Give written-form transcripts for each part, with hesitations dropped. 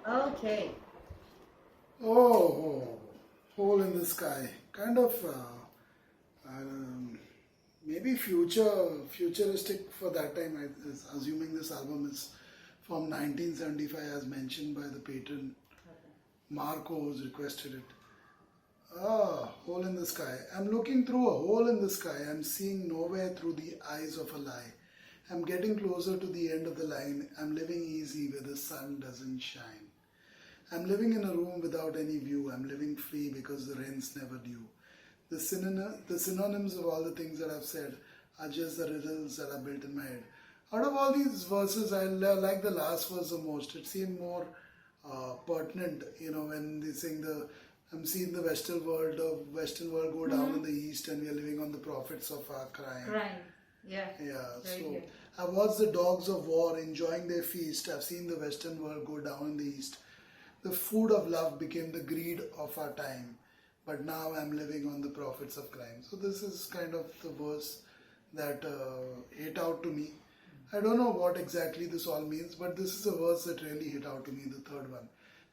Okay. Oh, hole in the sky. Kind of um, maybe futuristic for that time. I is assuming this album is from 1975, as mentioned by the patron Marco, who's requested it. Ah, hole in the sky. I'm looking through a hole in the sky. I'm seeing nowhere through the eyes of a lie. I'm getting closer to the end of the line. I'm living easy where the sun doesn't shine. I'm living in a room without any view. I'm living free because the rent's never due. The synonyms of all the things that I've said are just the riddles that are built in my head. Out of all these verses, I like the last verse the most. It seemed more pertinent, when they sing I'm seeing the Western world go down in the east, and we are living on the profits of our crime. Crime. Yeah. Yeah, Very so good. I've watched the dogs of war enjoying their feast. I've seen the Western world go down in the east. The food of love became the greed of our time, but now I'm living on the profits of crime. So this is kind of the verse that hit out to me. I don't know what exactly this all means, but this is a verse that really hit out to me, the third one,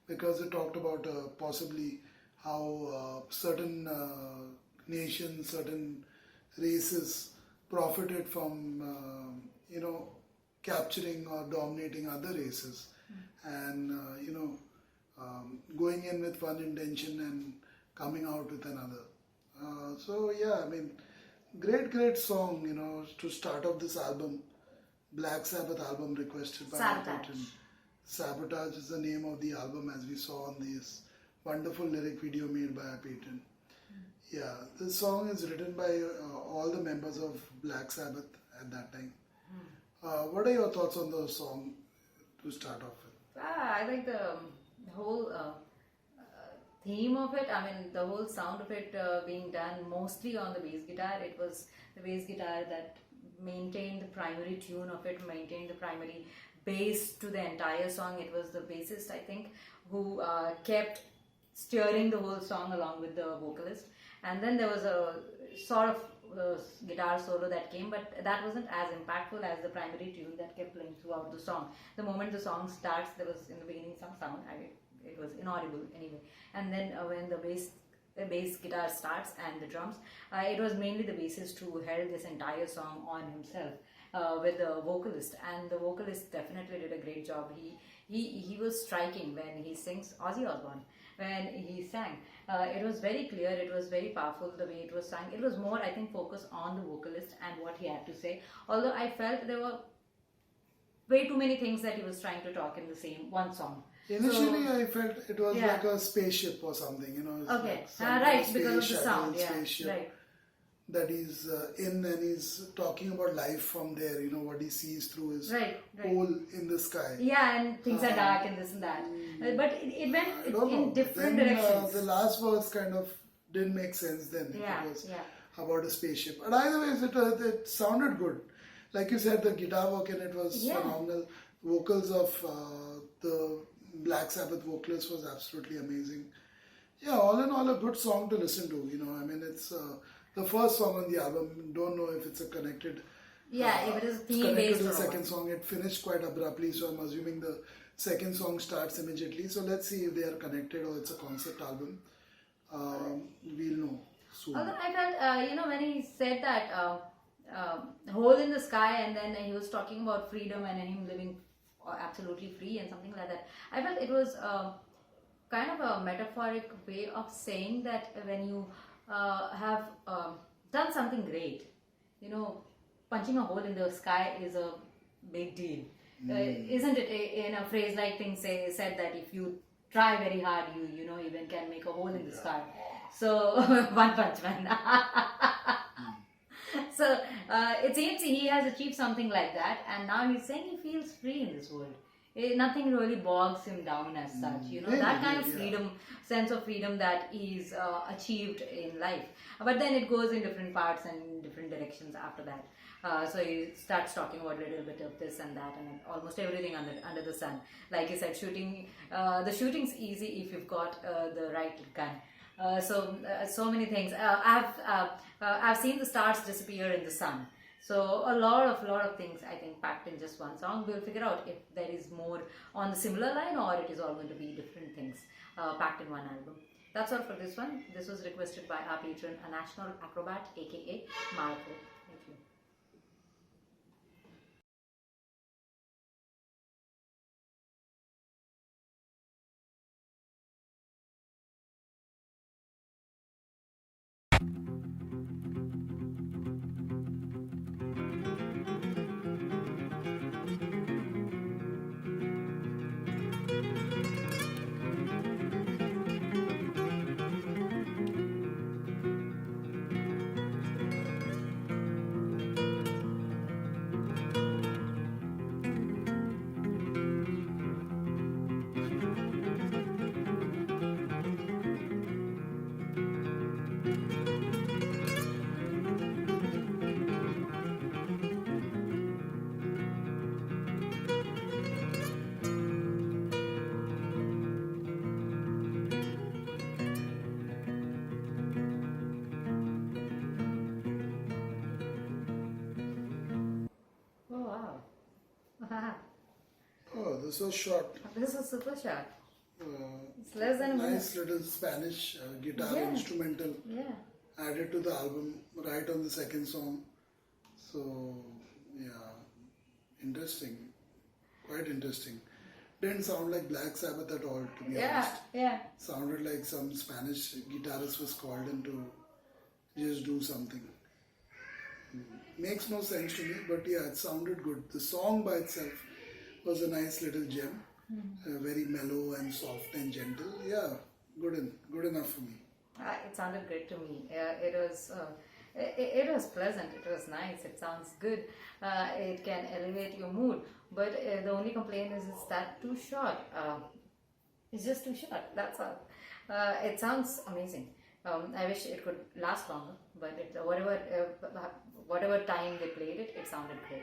because it talked about possibly how certain nations, certain races profited from, capturing or dominating other races, and going in with one intention and coming out with another. So yeah, I mean, great song, to start off this album. Black Sabbath album requested by my Sabotage. patron. Sabotage is the name of the album, as we saw on this wonderful lyric video made by our patron. Yeah, this song is written by all the members of Black Sabbath at that time. What are your thoughts on the song to start off with? I like the whole theme of it. I mean, the whole sound of it being done mostly on the bass guitar. It was the bass guitar that maintained the primary tune of it, maintained the primary bass to the entire song. It was the bassist, I think, who kept steering the whole song along with the vocalist. And then there was a sort of guitar solo that came, but that wasn't as impactful as the primary tune that kept playing throughout the song. The moment the song starts, there was in the beginning some sound. It was inaudible anyway. And then when the bass guitar starts and the drums, it was mainly the bassist who held this entire song on himself with the vocalist, and the vocalist definitely did a great job. He was striking when he sings. Ozzy Osbourne, when he sang, it was very clear, it was very powerful the way it was sung. It was more, I think, focused on the vocalist and what he had to say, although I felt there were way too many things that he was trying to talk in the same one song. Initially, I felt it was Yeah. like a spaceship or something, it's Okay, like some right, space because of the shuttle, sound, yeah, spaceship right. that he's in, and he's talking about life from there, what he sees through his Right. hole in the sky. Yeah, and things are dark and this and that. But it I went don't know. in different Then, directions. the last verse kind of didn't make sense then. Yeah, It was yeah. about a spaceship. But either way, it sounded good. Like you said, the guitar work in it was Yeah. phenomenal. Vocals of the Black Sabbath vocalist was absolutely amazing. Yeah, all in all, a good song to listen to. I mean, it's the first song on the album. Don't know if it's a connected. Yeah, if it is it's theme connected based to the or second what. song. It finished quite abruptly, so I'm assuming the second song starts immediately. So let's see if they are connected or it's a concept album. We'll know soon. Although I felt, when he said that hole in the sky, and then he was talking about freedom and him living absolutely free and something like that, I felt it was kind of a metaphoric way of saying that when you have done something great, punching a hole in the sky is a big deal. Isn't it in a phrase like things said that if you try very hard, you even can make a hole in the sky. So One Punch Man. So it seems he has achieved something like that, and now he's saying he feels free in this world. Nothing really bogs him down as such, that kind of freedom, sense of freedom that he's achieved in life. But then it goes in different parts and in different directions after that. So he starts talking about a little bit of this and that and almost everything under the sun. Like you said, the shooting's easy if you've got the right gun. So many things. I've seen the stars disappear in the sun. So a lot of things I think packed in just one song. We'll figure out if there is more on the similar line or it is all going to be different things packed in one album. That's all for this one. This was requested by our patron, a national acrobat, aka Marco. Thank you. Oh wow. Oh, this was short. This is super short. Uh, It's less than a minute. nice little Spanish guitar Yeah. instrumental Yeah. added to the album right on the second song. So, yeah, interesting. Quite interesting. Didn't sound like Black Sabbath at all, to be Yeah. honest. Yeah. Sounded like some Spanish guitarist was called in to just do something. Makes no sense to me, but yeah, it sounded good. The song by itself was a nice little gem. Very mellow and soft and gentle. Yeah, good enough for me. It sounded great to me. It was pleasant. It was nice. It sounds good. It can elevate your mood. But the only complaint is it's that too short. It's just too short. That's all. It sounds amazing. I wish it could last longer. But whatever time they played it, it sounded great.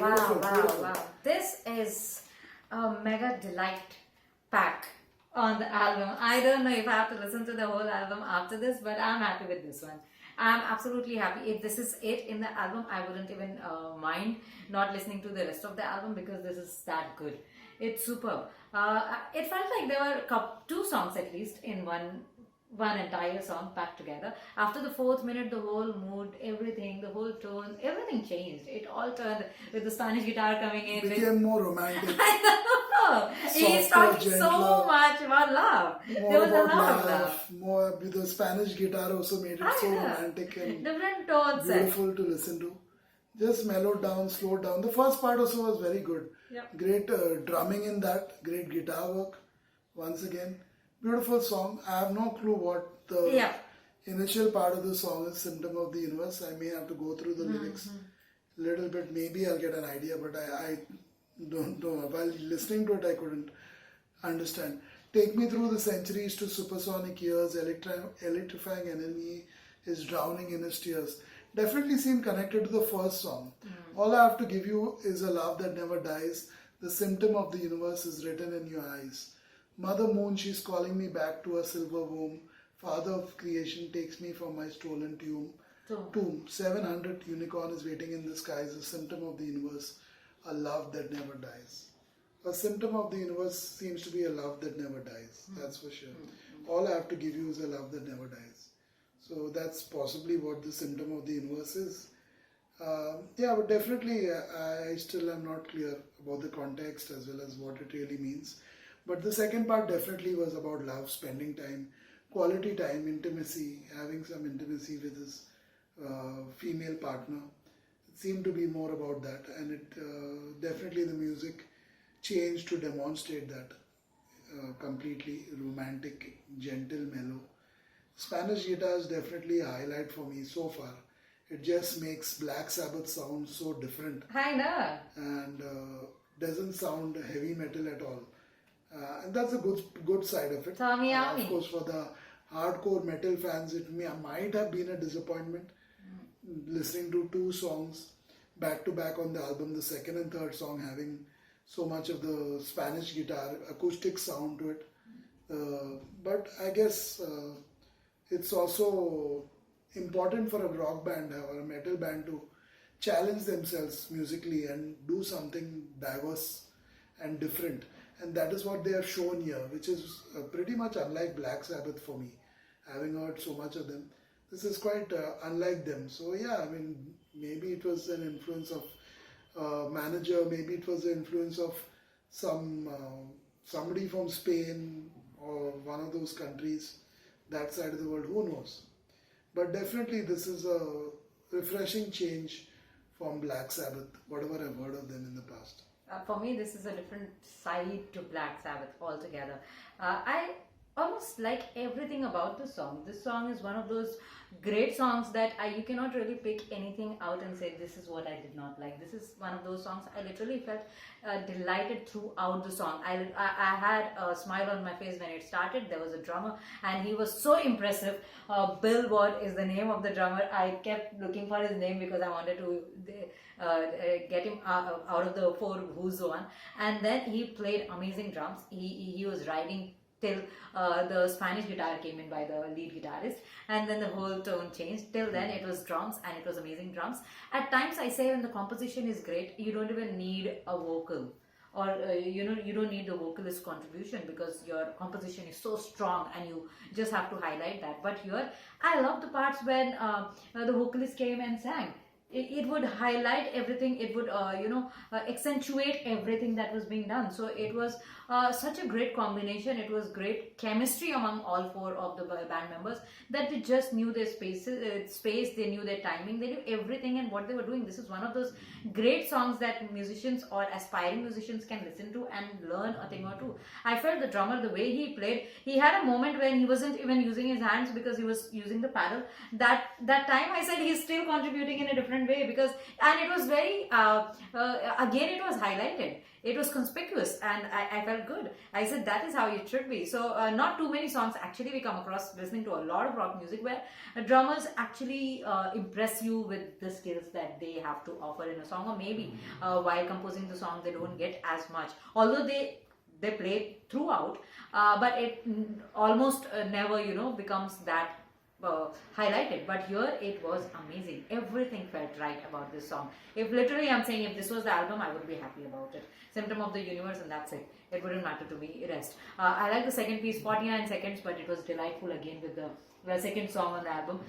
Beautiful. wow. This is a mega delight pack on the album. I don't know if I have to listen to the whole album after this, but I'm happy with this one. I'm absolutely happy. If this is it in the album, I wouldn't even mind not listening to the rest of the album because this is that good. It's superb. It felt like there were two songs at least in one entire song packed together. After the fourth minute, the whole mood, everything, the whole tone, everything changed. It all turned with the Spanish guitar coming in. Became more romantic. I know. He's Softer, talking so gentler. much about love. More There was a about lot of love. love. More with the Spanish guitar also made it so romantic and Different tones. beautiful to listen to. Just mellowed down, slowed down. The first part also was very good. Yep. Great drumming in that. Great guitar work. Once again, beautiful song. I have no clue what the initial part of the song is. Symptom of the Universe. I may have to go through the lyrics a little bit. Maybe I'll get an idea, but I don't know. While listening to it, I couldn't understand. Take me through the centuries to supersonic years. Electrifying enemy is drowning in his tears. Definitely seem connected to the first song. All I have to give you is a love that never dies. The symptom of the universe is written in your eyes. Mother Moon, she's calling me back to a silver womb. Father of creation takes me from my stolen tomb. 700 unicorn is waiting in the skies. A symptom of the universe, a love that never dies. A symptom of the universe seems to be a love that never dies. That's for sure. All I have to give you is a love that never dies. So that's possibly what the symptom of the universe is. But definitely I still am not clear about the context as well as what it really means. But the second part definitely was about love, spending time, quality time, intimacy, having some intimacy with his female partner. It seemed to be more about that, and it definitely the music changed to demonstrate that completely romantic, gentle, mellow. Spanish guitar is definitely a highlight for me so far. It just makes Black Sabbath sound so different. I know. And doesn't sound heavy metal at all. And that's a good side of it. Of course, for the hardcore metal fans, it might have been a disappointment listening to two songs back to back on the album, the second and third song having so much of the Spanish guitar acoustic sound to it. But I guess it's also important for a rock band or a metal band to challenge themselves musically and do something diverse and different. And that is what they have shown here, which is pretty much unlike Black Sabbath for me. Having heard so much of them, this is quite unlike them. So yeah, I mean, maybe it was an influence of manager, maybe it was the influence of somebody from Spain or one of those countries, that side of the world, who knows. But definitely this is a refreshing change from Black Sabbath, whatever I've heard of them in the past. For me, this is a different side to Black Sabbath altogether. I almost like everything about this song. This song is one of those great songs that you cannot really pick anything out and say, this is what I did not like. This is one of those songs I literally felt delighted throughout the song. I had a smile on my face when it started. There was a drummer and he was so impressive. Bill Ward is the name of the drummer. I kept looking for his name because I wanted to get him out of the four who's one. And then he played amazing drums. He was riding till the Spanish guitar came in by the lead guitarist, and then the whole tone changed. Till then it was drums, and it was amazing drums. At times I say when the composition is great, you don't even need a vocal, or you don't need the vocalist contribution because your composition is so strong and you just have to highlight that. But here I love the parts when the vocalist came and sang. It would highlight everything. It would accentuate everything that was being done. So it was such a great combination. It was great chemistry among all four of the band members, that they just knew their space, they knew their timing, they knew everything and what they were doing. This is one of those great songs that musicians or aspiring musicians can listen to and learn a thing or two. I felt the drummer, the way he played, he had a moment when he wasn't even using his hands because he was using the paddle. That time I said he's still contributing in a different different way, because, and it was very, again, it was highlighted. It was conspicuous, and I felt good. I said that is how it should be. So not too many songs actually we come across listening to a lot of rock music where drummers actually impress you with the skills that they have to offer in a song, or maybe while composing the song they don't get as much, although they play throughout, but it almost never becomes that highlighted. But here it was amazing. Everything felt right about this song. If literally I'm saying, if this was the album, I would be happy about it. Symptom of the universe, and that's it. It wouldn't matter to me, rest. I like the second piece, 49 seconds, but it was delightful again with the second song on the album,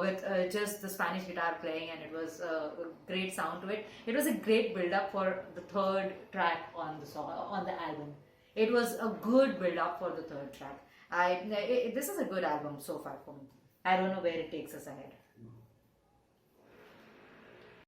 with just the Spanish guitar playing, and it was a great sound to it. It was a great build up for the third track on the song, on the album. It was a good build up for the third track. This is a good album so far for me. I don't know where it takes us ahead.